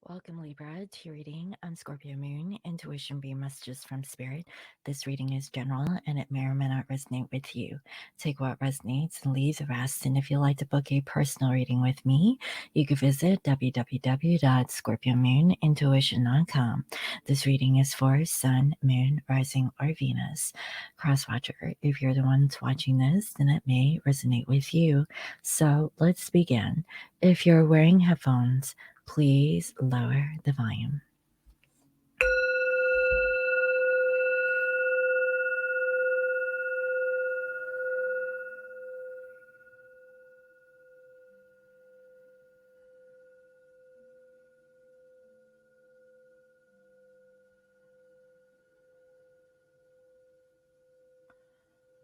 Welcome, Libra, to your reading on Scorpio Moon, Intuition Beam Messages from Spirit. This reading is general and it may or may not resonate with you. Take what resonates and leave the rest. And if you'd like to book a personal reading with me, you can visit www.scorpiomoonintuition.com. This reading is for Sun, Moon, Rising, or Venus. Crosswatcher, if you're the ones watching this, then it may resonate with you. So let's begin. If you're wearing headphones, please lower the volume.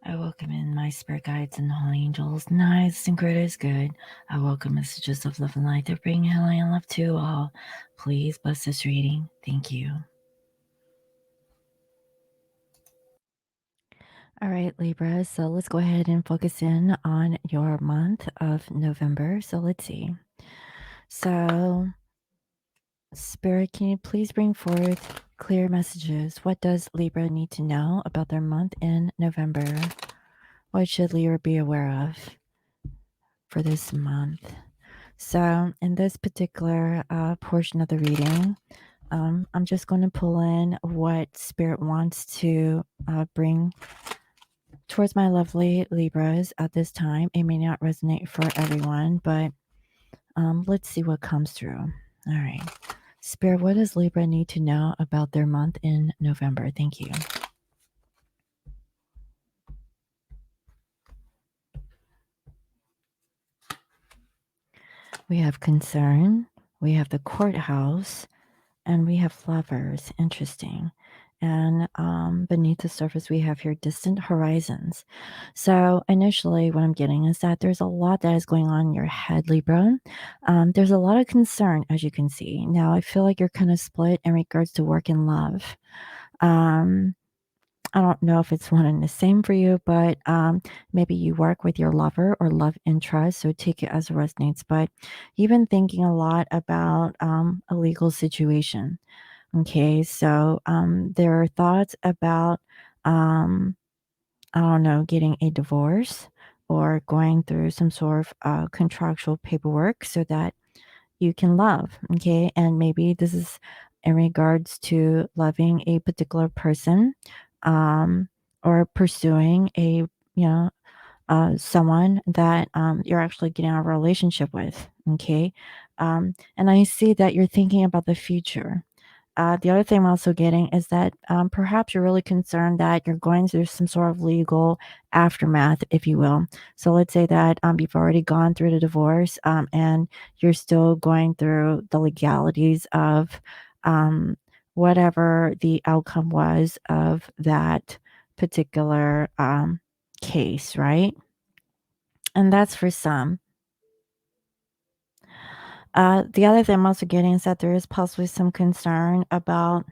I welcome in my spirit guides and holy angels. Nice and great is good. I welcome messages of love and light that bring healing and love to all. Please bless this reading. Thank you. All right, Libra. So let's go ahead and focus in on your month of November. So let's see. So, Spirit, can you please bring forth clear messages? What does Libra need to know about their month in November? What should Libra be aware of for this month? So in this particular portion of the reading, I'm just going to pull in what Spirit wants to bring towards my lovely Libras at this time. It may not resonate for everyone, but let's see what comes through. All right. Spirit, what does Libra need to know about their month in November? Thank you. We have concern, we have the courthouse, and we have lovers. Interesting. And beneath the surface, we have here distant horizons. So initially, what I'm getting is that there's a lot that is going on in your head, Libra. There's a lot of concern, as you can see. Now, I feel like you're kind of split in regards to work and love. I don't know if it's one and the same for you, but maybe you work with your lover or love interest, so take it as it resonates. But you've been thinking a lot about a legal situation. Okay, so there are thoughts about, I don't know, getting a divorce or going through some sort of contractual paperwork so that you can love. Okay, and maybe this is in regards to loving a particular person, um, or pursuing a, someone that you're actually getting a relationship with. Okay, and I see that you're thinking about the future. The other thing I'm also getting is that perhaps you're really concerned that you're going through some sort of legal aftermath, if you will. So let's say that you've already gone through the divorce, and you're still going through the legalities of um, whatever the outcome was of that particular case, right? And that's for some. The other thing I'm also getting is that there is possibly some concern about,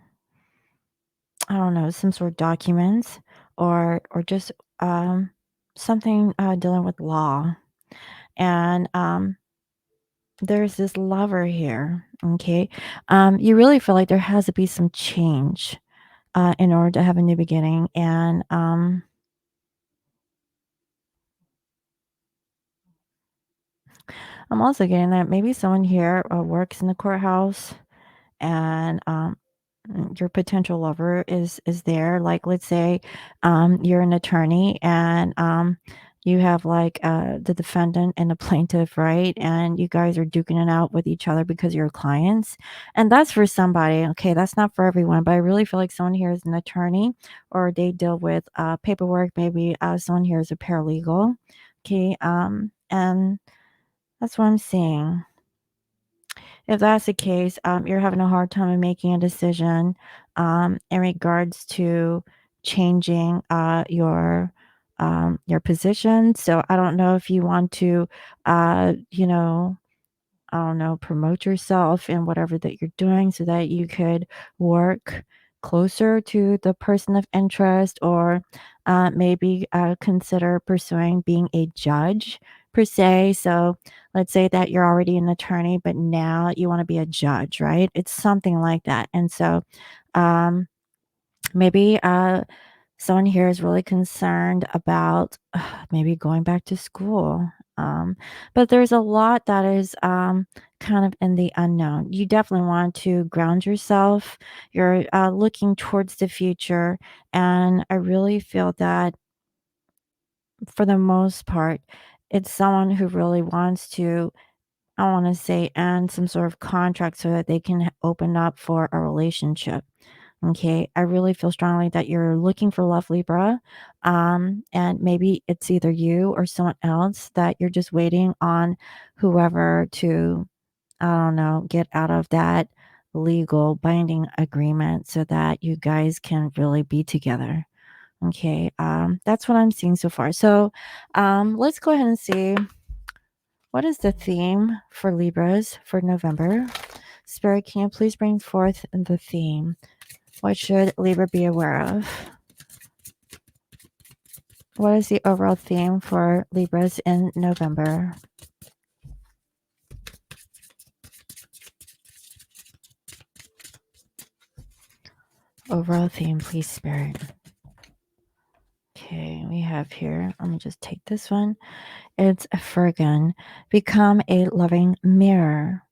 I don't know, some sort of documents or just something dealing with law. And there's this lover here. Okay, you really feel like there has to be some change in order to have a new beginning. And I'm also getting that maybe someone here works in the courthouse, and your potential lover is there. Like, let's say you're an attorney, and you have like the defendant and the plaintiff, right? And you guys are duking it out with each other because you're clients. And that's for somebody. Okay, that's not for everyone, but I really feel like someone here is an attorney, or they deal with paperwork. Maybe someone here is a paralegal. Okay, and that's what I'm seeing. If that's the case, you're having a hard time in making a decision in regards to changing your position. So I don't know if you want to, you know, I don't know, promote yourself in whatever that you're doing so that you could work closer to the person of interest, or maybe consider pursuing being a judge per se. So let's say that you're already an attorney, but now you want to be a judge, right? It's something like that. And so um, maybe someone here is really concerned about maybe going back to school. But there's a lot that is kind of in the unknown. You definitely want to ground yourself. You're looking towards the future. And I really feel that for the most part, it's someone who really wants to, I want to say, end some sort of contract so that they can open up for a relationship. Okay, I really feel strongly that you're looking for love, Libra. And maybe it's either you or someone else that you're just waiting on whoever to, I don't know, get out of that legal binding agreement so that you guys can really be together. Okay, that's what I'm seeing so far. So let's go ahead and see what is the theme for Libras for November. Spirit, can you please bring forth the theme? What should Libra be aware of? What is the overall theme for Libras in November? Overall theme, please, Spirit. Okay, we have here, let me just take this one. It's a Fergan. Become a loving mirror.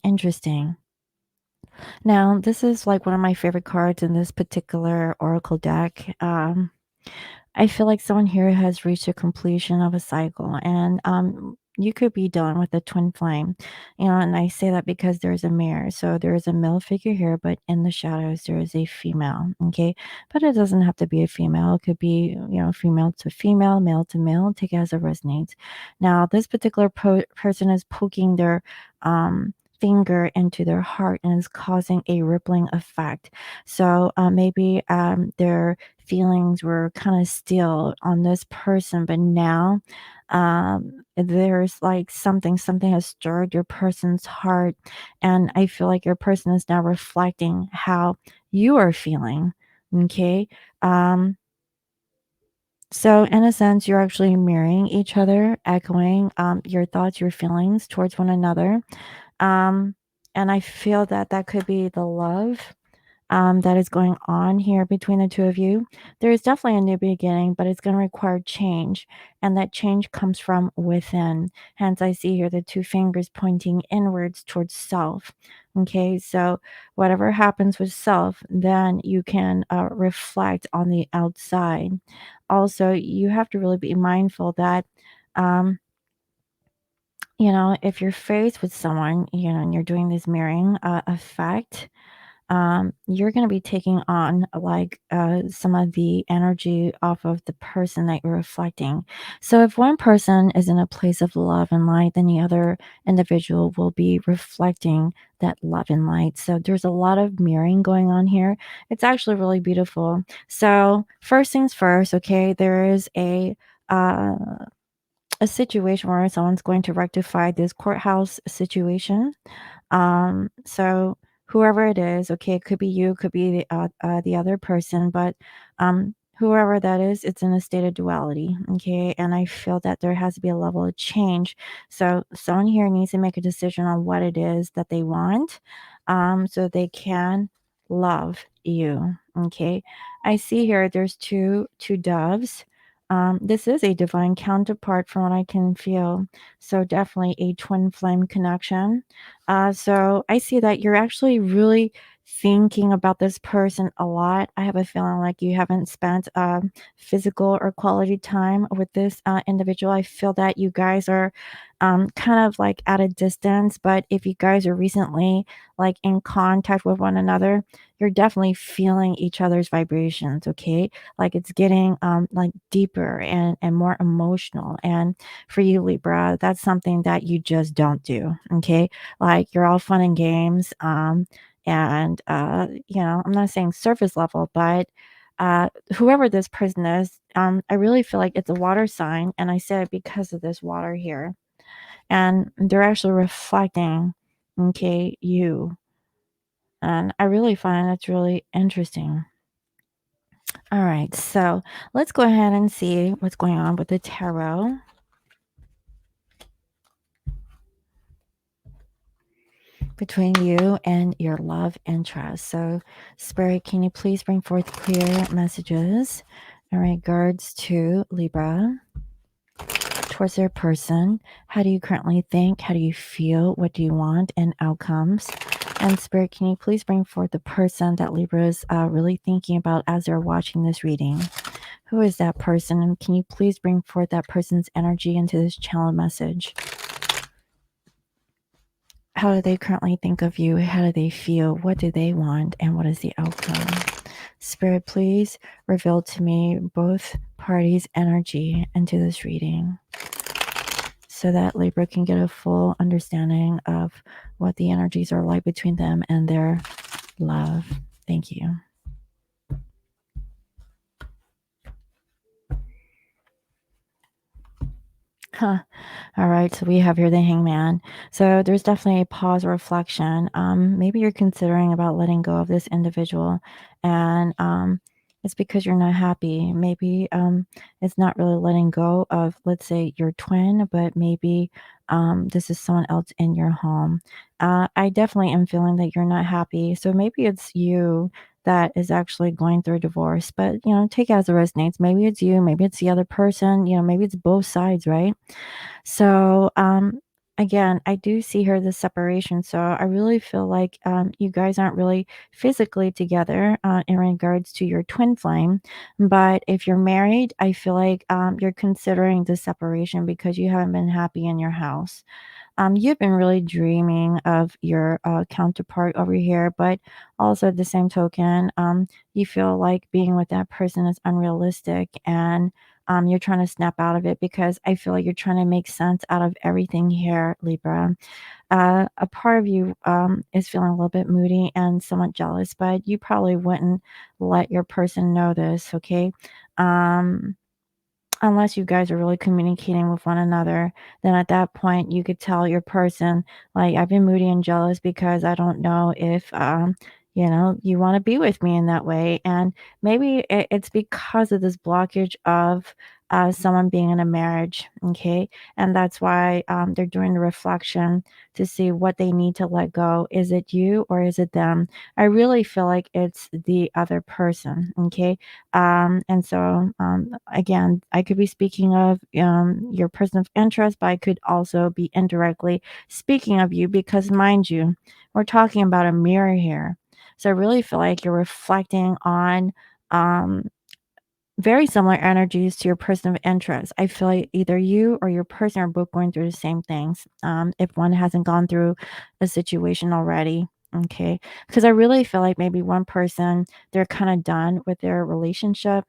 Interesting. Now, this is like one of my favorite cards in this particular oracle deck. I feel like someone here has reached a completion of a cycle, and you could be dealing with a twin flame, and I say that because there's a mirror. So there is a male figure here, but in the shadows there is a female. Okay, but it doesn't have to be a female. It could be, female to female, male to male. Take it as it resonates. Now, this particular person is poking their finger into their heart and is causing a rippling effect. So maybe their feelings were kind of still on this person, but now there's like something has stirred your person's heart, and I feel like your person is now reflecting how you are feeling. Okay. So in a sense, you're actually mirroring each other, echoing your thoughts, your feelings towards one another. um and I feel that that could be the love that is going on here between the two of you. There is definitely a new beginning, but it's going to require change. And that change comes from within. Hence, I see here the two fingers pointing inwards towards self. Okay, so whatever happens with self, then you can reflect on the outside. Also, you have to really be mindful that. Um, if you're faced with someone, and you're doing this mirroring effect, you're going to be taking on like some of the energy off of the person that you're reflecting. So if one person is in a place of love and light, then the other individual will be reflecting that love and light. So there's a lot of mirroring going on here. It's actually really beautiful. So first things first, okay, there is uh, a situation where someone's going to rectify this courthouse situation. So whoever it is, okay, it could be you, could be the other person, but whoever that is, it's in a state of duality, okay? And I feel that there has to be a level of change. So someone here needs to make a decision on what it is that they want, so they can love you, okay? I see here there's two doves. This is a divine counterpart from what I can feel. So definitely a twin flame connection. So I see that you're actually really thinking about this person a lot. I have a feeling like you haven't spent physical or quality time with this individual. I feel that you guys are kind of like at a distance, but if you guys are recently like in contact with one another, you're definitely feeling each other's vibrations. Okay, like it's getting like deeper and more emotional. And for you, Libra, that's something that you just don't do. Okay, like you're all fun and games. And I'm not saying surface level, but whoever this person is, I really feel like it's a water sign, and I said it because of this water here, and they're actually reflecting, okay, you, and I really find that's really interesting. All right, so let's go ahead and see what's going on with the tarot. between you and your love interest. So, Spirit, can you please bring forth clear messages in regards to Libra towards their person? How do you currently think? How do you feel? What do you want? And outcomes. And Spirit, can you please bring forth the person that Libra is really thinking about as they're watching this reading? Who is that person? And can you please bring forth that person's energy into this channel message? How do they currently think of you? How do they feel? What do they want? And what is the outcome? Spirit, please reveal to me both parties' energy into this reading so that Libra can get a full understanding of what the energies are like between them and their love. Thank you. Huh. All right, so we have here the Hangman. So there's definitely a pause or reflection. Maybe you're considering about letting go of this individual, and it's because you're not happy. Maybe it's not really letting go of, let's say, your twin, but maybe this is someone else in your home. I definitely am feeling that you're not happy. So maybe it's you that is actually going through a divorce, but take it as it resonates. Maybe it's you, maybe it's the other person, maybe it's both sides, right? So, again, I do see here the separation. So I really feel like you guys aren't really physically together in regards to your twin flame. But if you're married, I feel like you're considering the separation because you haven't been happy in your house. You've been really dreaming of your counterpart over here, but also at the same token, you feel like being with that person is unrealistic and you're trying to snap out of it because I feel like you're trying to make sense out of everything here, Libra. A part of you is feeling a little bit moody and somewhat jealous, but you probably wouldn't let your person know this, okay? Um, Unless you guys are really communicating with one another, then at that point you could tell your person, like, I've been moody and jealous because I don't know if, you want to be with me in that way. And maybe it's because of this blockage of someone being in a marriage. Okay. And that's why they're doing the reflection to see what they need to let go. Is it you or is it them? I really feel like it's the other person. Okay. And so, again, I could be speaking of your person of interest, but I could also be indirectly speaking of you because, mind you, we're talking about a mirror here. So I really feel like you're reflecting on um, very similar energies to your person of interest. I feel like either you or your person are both going through the same things. If one hasn't gone through a situation already. Okay. Because I really feel like maybe one person, they're kind of done with their relationship,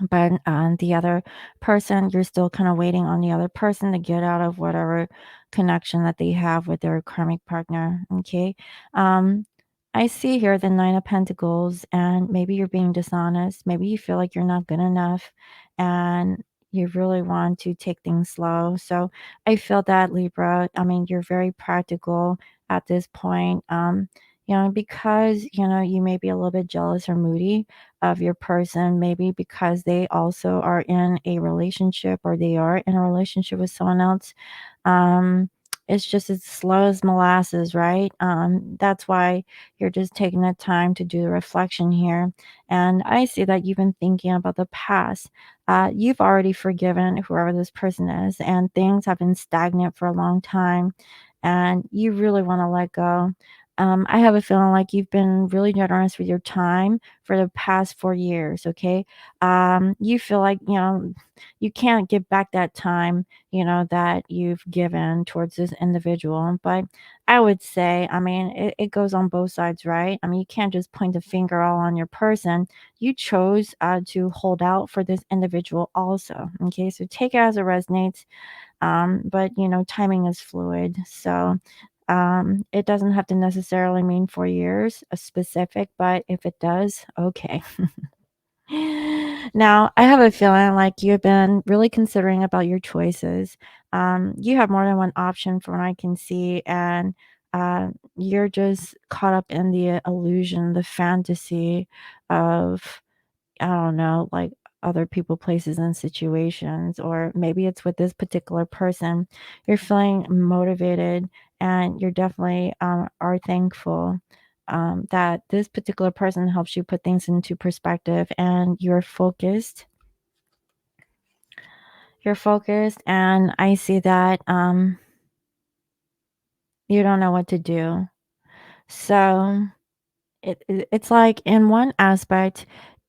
but the other person, you're still kind of waiting on the other person to get out of whatever connection that they have with their karmic partner. Okay. Um, I see here the Nine of Pentacles, and maybe you're being dishonest. Maybe you feel like you're not good enough and you really want to take things slow. So I feel that, Libra. I mean, you're very practical at this point. Because, you may be a little bit jealous or moody of your person, maybe because they also are in a relationship or they are in a relationship with someone else. Um, it's just as slow as molasses, right? That's why you're just taking the time to do the reflection here. And I see that you've been thinking about the past. You've already forgiven whoever this person is, and things have been stagnant for a long time, and you really want to let go. I have a feeling like you've been really generous with your time for the past 4 years, okay? You feel like, you can't give back that time, that you've given towards this individual. But I would say, I mean, it goes on both sides, right? I mean, you can't just point the finger all on your person. You chose to hold out for this individual also, okay? So take it as it resonates. But timing is fluid. So it doesn't have to necessarily mean 4 years, a specific, but if it does, okay. Now, I have a feeling like you've been really considering about your choices. You have more than one option from what I can see, and you're just caught up in the illusion, the fantasy of, I don't know, like other people, places, and situations, or maybe it's with this particular person. You're feeling motivated and you're definitely are thankful that this particular person helps you put things into perspective, and you're focused. You're focused, and I see that you don't know what to do. So it's like in one aspect,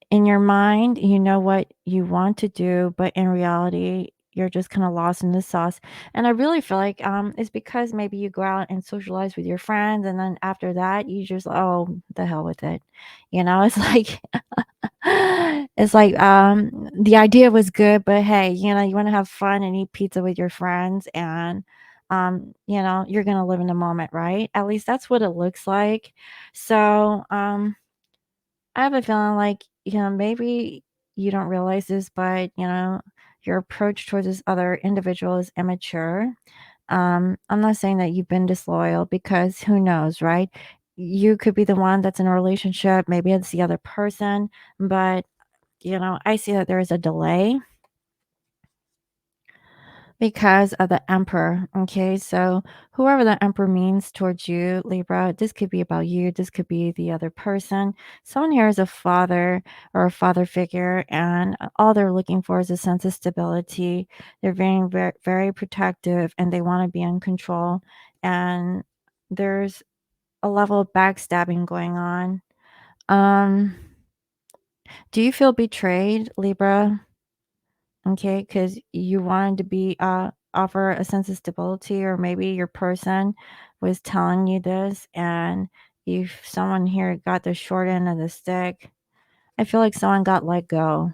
in your mind, you know what you want to do, but in reality, you're just kind of lost in the sauce. And I really feel like it's because maybe you go out and socialize with your friends, and then after that, you just oh the hell with it. It's like it's like the idea was good, but hey, you want to have fun and eat pizza with your friends, and you're gonna live in the moment, right? At least that's what it looks like. So I have a feeling like, maybe you don't realize this, but, your approach towards this other individual is immature. I'm not saying that you've been disloyal because who knows, right? You could be the one that's in a relationship, maybe it's the other person, but, I see that there is a delay because of the emperor. Okay, so whoever the emperor means towards you, Libra, this could be about you, this could be the other person. Someone here is a father or a father figure, and all they're looking for is a sense of stability. They're very, very protective, and they want to be in control. And there's a level of backstabbing going on. Um, do you feel betrayed, Libra? Okay, because you wanted to be offer a sense of stability, or maybe your person was telling you this, and if someone here got the short end of the stick, I feel like someone got let go.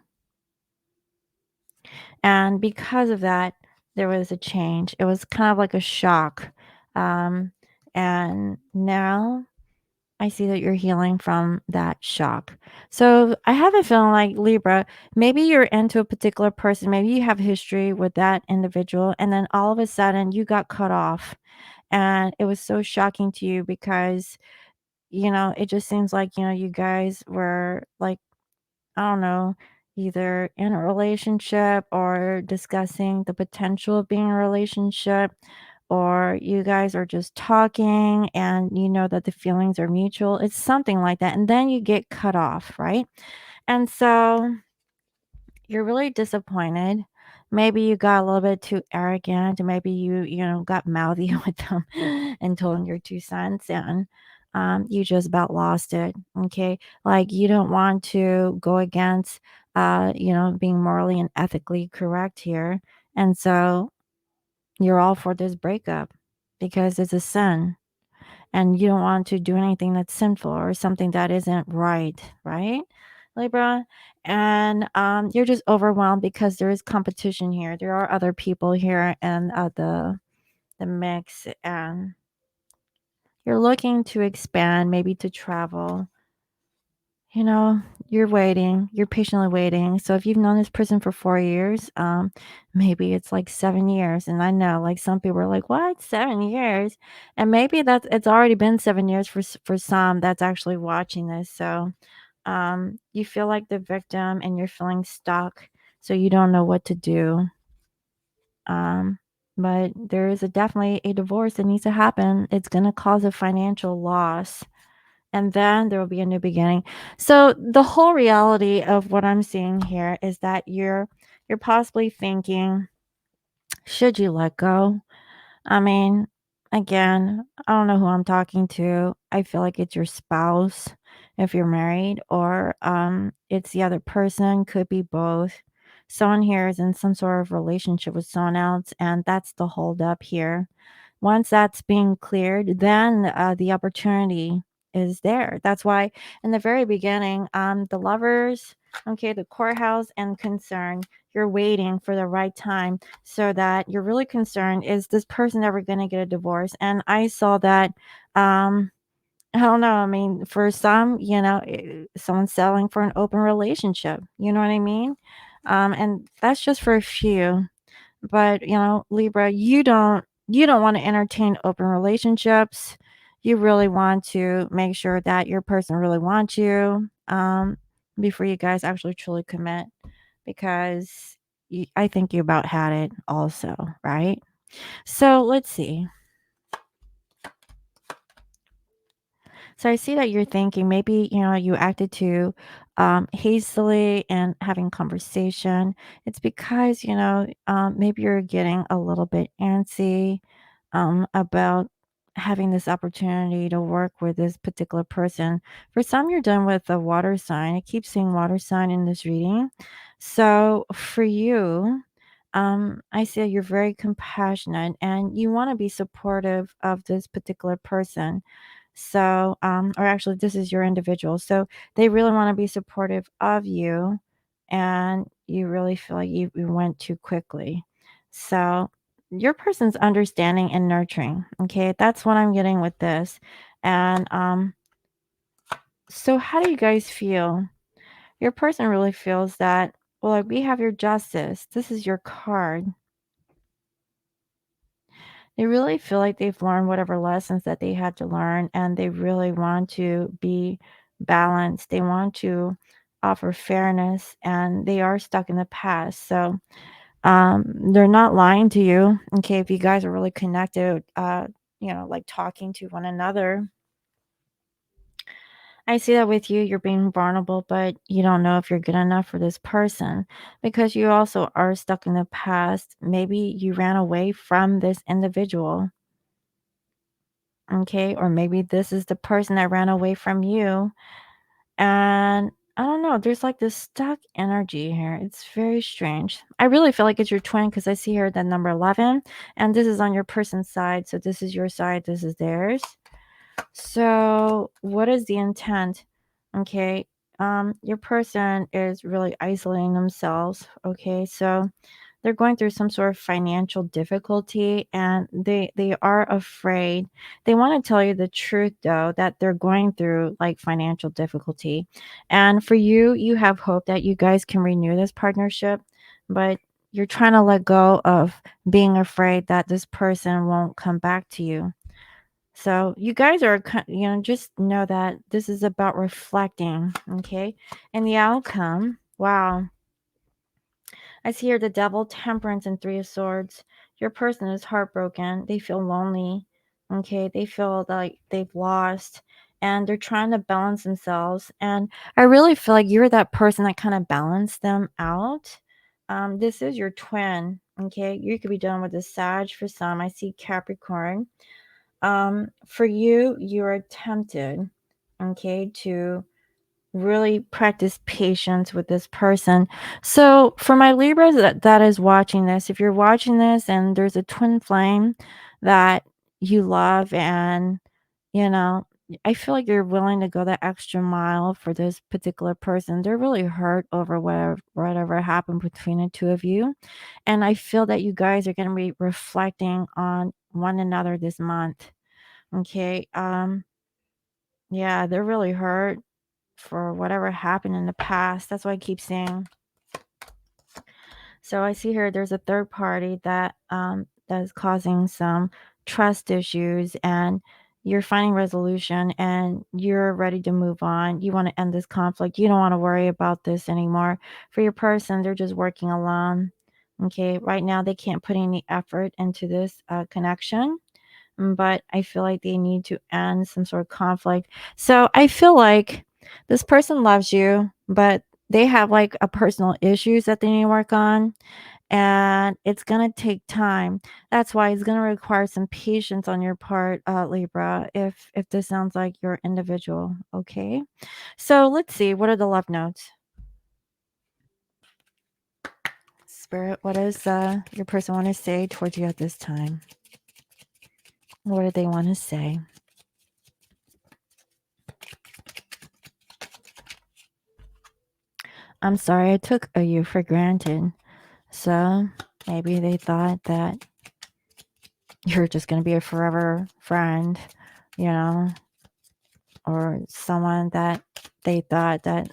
And because of that, there was a change. It was kind of like a shock. Um, and now I see that you're healing from that shock. So I have a feeling like Libra, maybe you're into a particular person, maybe you have history with that individual, and then all of a sudden you got cut off. And it was so shocking to you because, it just seems like, you guys were like, I don't know, either in a relationship or discussing the potential of being in a relationship, or you guys are just talking and you know that the feelings are mutual. It's something like that. And then you get cut off, right? And so you're really disappointed. Maybe you got a little bit too arrogant. Maybe you got mouthy with them and told them your 2 cents, and you just about lost it. Okay. Like you don't want to go against, being morally and ethically correct here. And so you're all for this breakup because it's a sin, and you don't want to do anything that's sinful or something that isn't right, right, Libra? And you're just overwhelmed because there is competition here. There are other people here in the mix, and you're looking to expand, maybe to travel. You know, you're waiting, you're patiently waiting. So if you've known this person for 4 years, maybe it's like 7 years. And I know like some people are like, what, 7 years? And maybe it's already been 7 years for some that's actually watching this. So you feel like the victim and you're feeling stuck. So you don't know what to do. Um, but there is definitely a divorce that needs to happen. It's going to cause a financial loss, and then there will be a new beginning. So the whole reality of what I'm seeing here is that you're possibly thinking, should you let go? I mean, again, I don't know who I'm talking to. I feel like it's your spouse if you're married, or it's the other person, could be both. Someone here is in some sort of relationship with someone else, and that's the holdup here. Once that's being cleared, then the opportunity is there. That's why in the very beginning, the lovers, okay, the courthouse and concern, you're waiting for the right time, so that you're really concerned, is this person ever going to get a divorce? And I saw that, I don't know. I mean, for some, someone's settling for an open relationship. You know what I mean? And that's just for a few. But, Libra, you don't want to entertain open relationships. You really want to make sure that your person really wants you, before you guys actually truly commit, because I think you about had it also, right? So let's see. So I see that you're thinking maybe, you acted too hastily and having conversation. It's because, maybe you're getting a little bit antsy about having this opportunity to work with this particular person. For some, you're done with a water sign. I keep seeing water sign in this reading. So for you, I see that you're very compassionate and you want to be supportive of this particular person. So, or actually, this is your individual. So they really want to be supportive of you, and you really feel like you went too quickly. So, your person's understanding and nurturing. Okay, that's what I'm getting with this. And so how do you guys feel? Your person really feels that, well, like we have your justice. This is your card. They really feel like they've learned whatever lessons that they had to learn, and they really want to be balanced. They want to offer fairness, and they are stuck in the past. So, they're not lying to you. Okay, if you guys are really connected, like talking to one another. I see that with you, you're being vulnerable, but you don't know if you're good enough for this person because you also are stuck in the past. Maybe you ran away from this individual. Okay, or maybe this is the person that ran away from you. And I don't know, there's like this stuck energy here. It's very strange. I really feel like it's your twin because I see here the number 11, and this is on your person's side. So this is your side, this is theirs. So, what is the intent? Okay, your person is really isolating themselves. Okay, so they're going through some sort of financial difficulty and they are afraid. They want to tell you the truth though that they're going through like financial difficulty. And for you, you have hope that you guys can renew this partnership, but you're trying to let go of being afraid that this person won't come back to you. So you guys are, just know that this is about reflecting, okay? And the outcome, wow. I see here the devil, temperance, and three of swords. Your person is heartbroken. They feel lonely, okay? They feel like they've lost and they're trying to balance themselves. And I really feel like you're that person that kind of balanced them out. This is your twin, okay? You could be dealing with a Sag for some. I see Capricorn. For you, you are tempted, okay, to really practice patience with this person. So for my Libras that is watching this, if you're watching this and there's a twin flame that you love and you know I feel like you're willing to go the extra mile for this particular person. They're really hurt over whatever happened between the two of you. And I feel that you guys are going to be reflecting on one another this month. Okay. Yeah, they're really hurt for whatever happened in the past. That's why I keep saying. So I see here there's a third party that is causing some trust issues and you're finding resolution and you're ready to move on. You want to end this conflict. You don't want to worry about this anymore. For your person, they're just working alone. Okay, right now they can't put any effort into this connection, but I feel like they need to end some sort of conflict. So I feel like this person loves you, but they have like a personal issues that they need to work on, and it's gonna take time. That's why it's gonna require some patience on your part, Libra. If this sounds like your individual, okay. So let's see. What are the love notes? Spirit, what does your person want to say towards you at this time? What do they want to say? I'm sorry, I took you for granted. So maybe they thought that you're just going to be a forever friend, you know, or someone that they thought that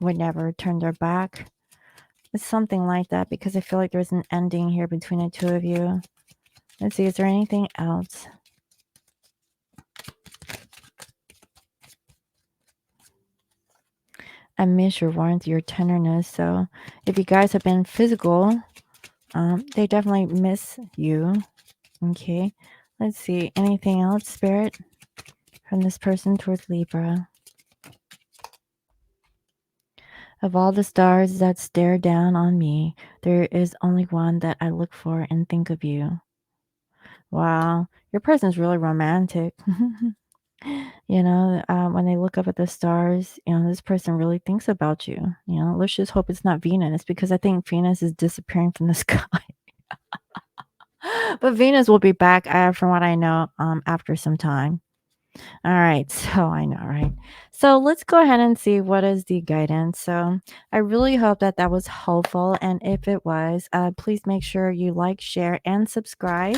would never turn their back. It's something like that because I feel like there's an ending here between the two of you. Let's see, is there anything else? I miss your warmth, your tenderness. So if you guys have been physical, they definitely miss you. Okay. Let's see. Anything else, Spirit? from this person towards Libra. Of all the stars that stare down on me, there is only one that I look for and think of you. Wow, your person's really romantic. When they look up at the stars, this person really thinks about you. Let's just hope it's not Venus, because I think Venus is disappearing from the sky. But Venus will be back, from what I know, after some time. All right, so I know, right? So let's go ahead and see what is the guidance. So I really hope that that was helpful, and if it was, please make sure you like, share, and subscribe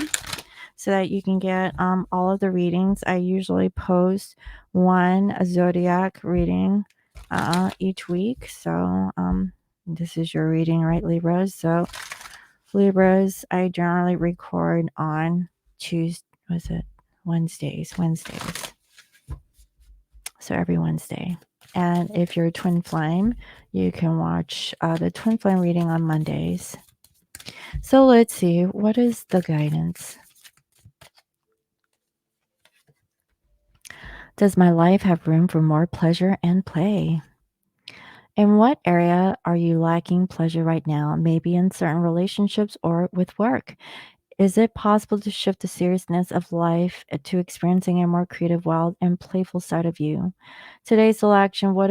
so that you can get all of the readings. I usually post one zodiac reading each week. So this is your reading, right, Libras? So Libras, I generally record on Wednesdays. So every Wednesday. And if you're a twin flame, you can watch the twin flame reading on Mondays. So let's see, what is the guidance? Does my life have room for more pleasure and play? In what area are you lacking pleasure right now? Maybe in certain relationships or with work. Is it possible to shift the seriousness of life to experiencing a more creative, wild, and playful side of you? Today's selection: what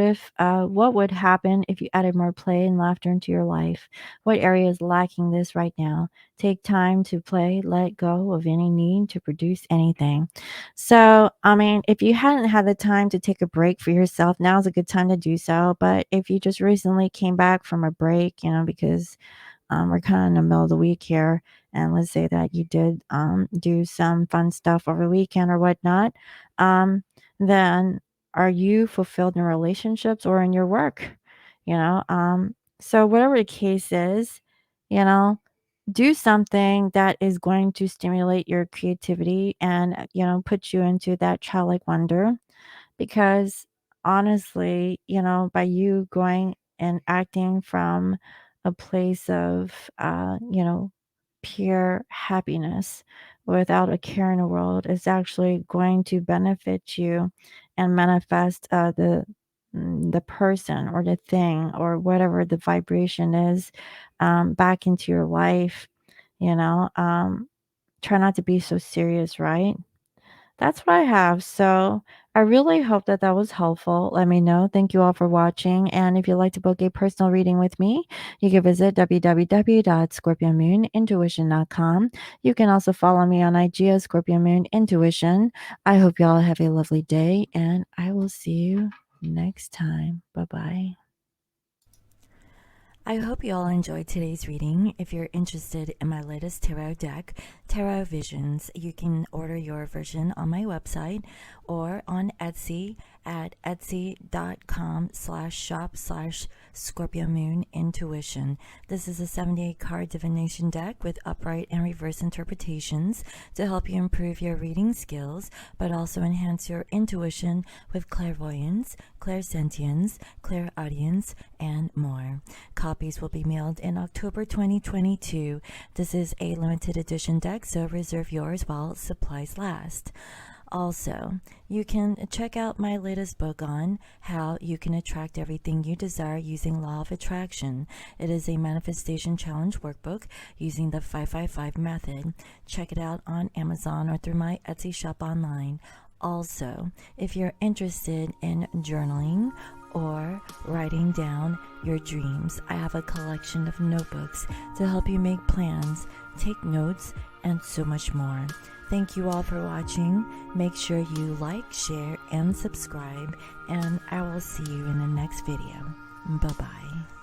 would happen if you added more play and laughter into your life? What area is lacking this right now? Take time to play, let go of any need to produce anything. So, if you hadn't had the time to take a break for yourself, now's a good time to do so. But if you just recently came back from a break, because we're kind of in the middle of the week here, and let's say that you did do some fun stuff over the weekend or whatnot, then are you fulfilled in relationships or in your work? So whatever the case is, you know, do something that is going to stimulate your creativity and put you into that childlike wonder, because honestly, by you going and acting from a place of, pure happiness without a care in the world is actually going to benefit you and manifest the person or the thing or whatever the vibration is back into your life. Try not to be so serious, right? That's what I have. So I really hope that that was helpful. Let me know. Thank you all for watching. And if you'd like to book a personal reading with me, you can visit www.scorpionmoonintuition.com. You can also follow me on IG as Scorpio Moon Intuition. I hope you all have a lovely day, and I will see you next time. Bye-bye. I hope you all enjoyed today's reading. If you're interested in my latest tarot deck, Tarot Visions, you can order your version on my website or on Etsy at etsy.com/shop/Scorpio Moon Intuition. This is a 78 card divination deck with upright and reverse interpretations to help you improve your reading skills, but also enhance your intuition with clairvoyance, clairsentience, clairaudience, and more. Copies will be mailed in October 2022. This is a limited edition deck, so reserve yours while supplies last. Also, you can check out my latest book on how you can attract everything you desire using Law of Attraction. It is a manifestation challenge workbook using the 555 method. Check it out on Amazon or through my Etsy shop online. Also, if you're interested in journaling or writing down your dreams, I have a collection of notebooks to help you make plans, take notes, and so much more. Thank you all for watching. Make sure you like, share, and subscribe, and I will see you in the next video. Bye-bye.